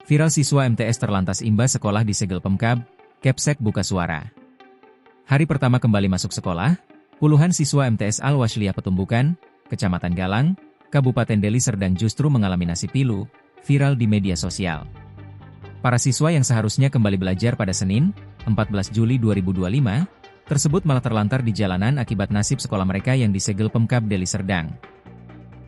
Viral siswa MTS terlantas imbas sekolah disegel Pemkab, Kepsek buka suara. Hari pertama kembali masuk sekolah, puluhan siswa MTS Al-Wasliyah Petumbukan, Kecamatan Galang, Kabupaten Deli Serdang justru mengalami nasib pilu, viral di media sosial. Para siswa yang seharusnya kembali belajar pada Senin, 14 Juli 2025, tersebut malah terlantar di jalanan akibat nasib sekolah mereka yang disegel Pemkab Deli Serdang.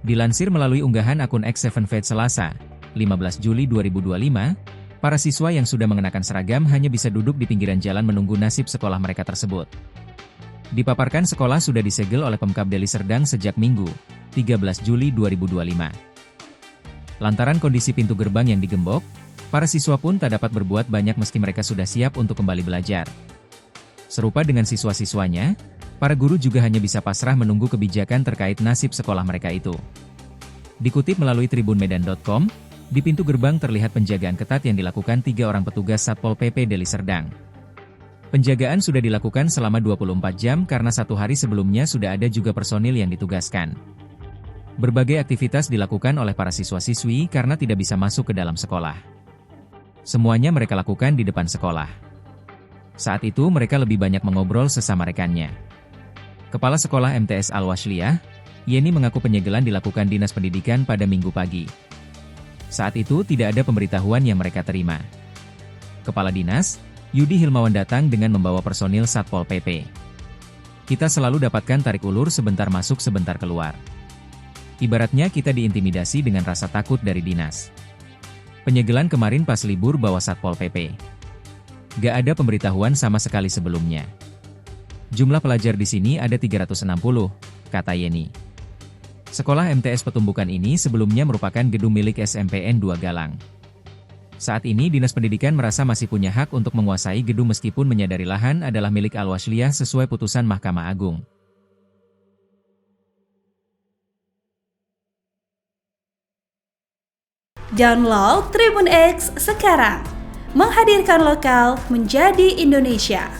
Dilansir melalui unggahan akun X7Fed Selasa, 15 Juli 2025, para siswa yang sudah mengenakan seragam hanya bisa duduk di pinggiran jalan menunggu nasib sekolah mereka tersebut. Dipaparkan sekolah sudah disegel oleh Pemkab Deli Serdang sejak Minggu, 13 Juli 2025. Lantaran kondisi pintu gerbang yang digembok, para siswa pun tak dapat berbuat banyak meski mereka sudah siap untuk kembali belajar. Serupa dengan siswa-siswanya, para guru juga hanya bisa pasrah menunggu kebijakan terkait nasib sekolah mereka itu. Dikutip melalui tribunmedan.com, di pintu gerbang terlihat penjagaan ketat yang dilakukan 3 orang petugas Satpol PP Deli Serdang. Penjagaan sudah dilakukan selama 24 jam karena 1 hari sebelumnya sudah ada juga personil yang ditugaskan. Berbagai aktivitas dilakukan oleh para siswa-siswi karena tidak bisa masuk ke dalam sekolah. Semuanya mereka lakukan di depan sekolah. Saat itu mereka lebih banyak mengobrol sesama rekannya. Kepala Sekolah MTS Al-Wasliyah, Yeni mengaku penyegelan dilakukan Dinas Pendidikan pada Minggu pagi. Saat itu tidak ada pemberitahuan yang mereka terima. Kepala Dinas, Yudi Hilmawan datang dengan membawa personil Satpol PP. Kita selalu dapatkan tarik ulur sebentar masuk sebentar keluar. Ibaratnya kita diintimidasi dengan rasa takut dari dinas. Penyegelan kemarin pas libur bawa Satpol PP. Gak ada pemberitahuan sama sekali sebelumnya. Jumlah pelajar di sini ada 360, kata Yeni. Sekolah MTS Petumbukan ini sebelumnya merupakan gedung milik SMPN 2 Galang. Saat ini Dinas Pendidikan merasa masih punya hak untuk menguasai gedung meskipun menyadari lahan adalah milik Al-Wasliyah sesuai putusan Mahkamah Agung. Download Tribun X sekarang, menghadirkan lokal menjadi Indonesia.